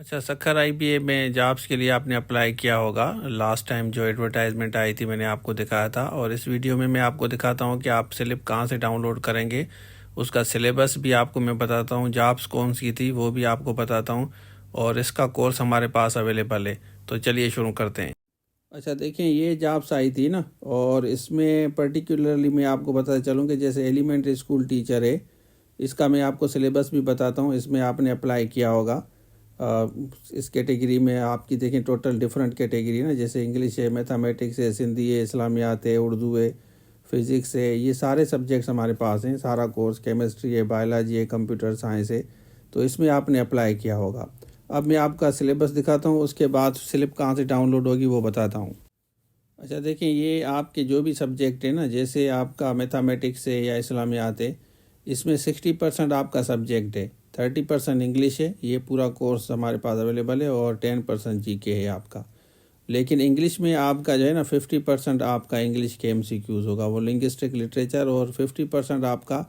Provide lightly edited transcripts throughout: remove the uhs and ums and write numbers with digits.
اچھا، سکھر آئی بی اے میں جابس کے لیے آپ نے اپلائی کیا ہوگا۔ لاسٹ ٹائم جو ایڈورٹائزمنٹ آئی تھی میں نے آپ کو دکھایا تھا، اور اس ویڈیو میں آپ کو دکھاتا ہوں کہ آپ سلپ کہاں سے ڈاؤن لوڈ کریں گے، اس کا سلیبس بھی آپ کو میں بتاتا ہوں، جابس کون سی تھی وہ بھی آپ کو بتاتا ہوں، اور اس کا کورس ہمارے پاس اویلیبل ہے۔ تو چلیے شروع کرتے ہیں۔ اچھا دیکھیں، یہ جابس آئی تھی نا، اور اس میں پرٹیکولرلی میں آپ کو بتاتا چلوں کہ جیسے ایلیمنٹری اسکول ٹیچر ہے، اس کا میں آپ کو سلیبس بھی بتاتا ہوں۔ اس میں آپ نے اپلائی کیا ہوگا۔ اس کیٹیگری میں آپ کی دیکھیں ٹوٹل ڈیفرنٹ کیٹیگری نا، جیسے انگلش ہے، میتھمیٹکس ہے، سندھی ہے، اسلامیات ہے، اردو ہے، فزکس ہے، یہ سارے سبجیکٹس ہمارے پاس ہیں، سارا کورس، کیمسٹری ہے، بایولوجی ہے، کمپیوٹر سائنس ہے، تو اس میں آپ نے اپلائی کیا ہوگا۔ اب میں آپ کا سلیبس دکھاتا ہوں، اس کے بعد سلپ کہاں سے ڈاؤن لوڈ ہوگی وہ بتاتا ہوں۔ اچھا دیکھیں، یہ آپ کے جو بھی سبجیکٹ ہے نا، جیسے آپ کا میتھمیٹکس ہے یا اسلامیات ہے، اس میں 60% آپ کا سبجیکٹ ہے، 30% انگلش ہے، یہ پورا کورس ہمارے پاس اویلیبل ہے، اور 10% جی کے ہے آپ کا۔ لیکن انگلش میں آپ کا جو ہے نا 50% آپ کا انگلش کے MCQs ہوگا، وہ لنگوسٹک لٹریچر، اور 50% آپ کا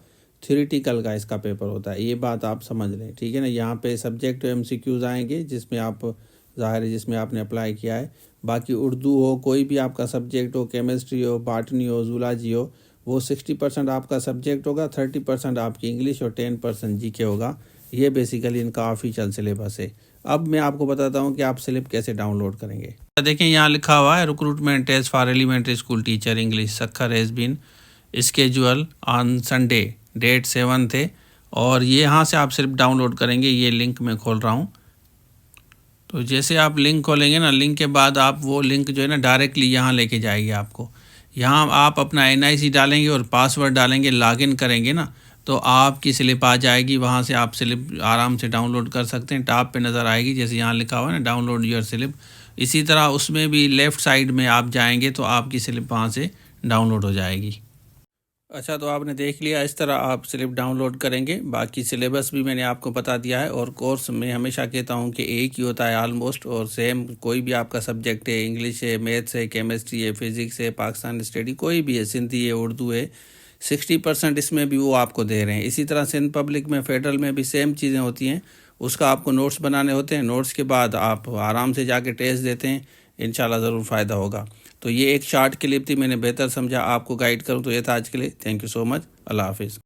تھیوریٹیکل کا اس کا پیپر ہوتا ہے۔ یہ بات آپ سمجھ لیں، ٹھیک ہے نا۔ یہاں پہ سبجیکٹ MCQs آئیں گے جس میں آپ ظاہر ہے جس میں آپ نے اپلائی کیا ہے۔ باقی اردو ہو، کوئی بھی آپ کا سبجیکٹ ہو، کیمسٹری ہو، باٹنی ہو، زولوجی ہو، وہ 60% آپ کا سبجیکٹ ہوگا، 30% آپ کی انگلش اور 10% جی کے ہوگا۔ یہ بیسیکلی ان کا آفیشیل سلیبس ہے۔ اب میں آپ کو بتاتا ہوں کہ آپ سلپ کیسے ڈاؤن لوڈ کریں گے۔ دیکھیں یہاں لکھا ہوا ہے recruitment test for elementary school teacher English Sukkur has been scheduled on Sunday, date 7 ہے، اور یہاں سے آپ سلپ ڈاؤن لوڈ کریں گے۔ یہ لنک میں کھول رہا ہوں، تو جیسے آپ لنک کھولیں گے نا، لنک کے بعد آپ وہ لنک جو ہے نا ڈائریکٹلی یہاں لے کے جائے گی آپ کو۔ یہاں آپ اپنا NIC ڈالیں گے اور پاسورڈ ڈالیں گے، لاگ ان کریں گے نا، تو آپ کی سلپ آ جائے گی۔ وہاں سے آپ سلپ آرام سے ڈاؤن لوڈ کر سکتے ہیں، ٹاپ پہ نظر آئے گی جیسے یہاں لکھا ہوا ہے نا ڈاؤن لوڈ یور سلپ۔ اسی طرح اس میں بھی لیفٹ سائیڈ میں آپ جائیں گے تو آپ کی سلپ وہاں سے ڈاؤن لوڈ ہو جائے گی۔ اچھا، تو آپ نے دیکھ لیا، اس طرح آپ سلپ ڈاؤن لوڈ کریں گے۔ باقی سلیبس بھی میں نے آپ کو بتا دیا ہے، اور کورس میں ہمیشہ کہتا ہوں کہ ایک ہی ہوتا ہے آلموسٹ، اور سیم کوئی بھی آپ کا سبجیکٹ ہے، انگلش ہے، میتھس ہے، کیمسٹری ہے، فزکس ہے، پاکستان اسٹڈی کوئی بھی ہے، سندھی ہے، اردو ہے، 60% اس میں بھی وہ آپ کو دے رہے ہیں۔ اسی طرح سندھ پبلک میں، فیڈرل میں بھی سیم چیزیں ہوتی ہیں، اس کا آپ کو نوٹس بنانے ہوتے ہیں۔ نوٹس کے بعد آپ آرام سے جا کے ٹیسٹ دیتے ہیں، انشاءاللہ ضرور فائدہ ہوگا۔ تو یہ ایک شارٹ کلپ تھی، میں نے بہتر سمجھا آپ کو گائیڈ کروں، تو یہ تھا آج کے لیے۔ تھینک یو سو مچ، اللہ حافظ۔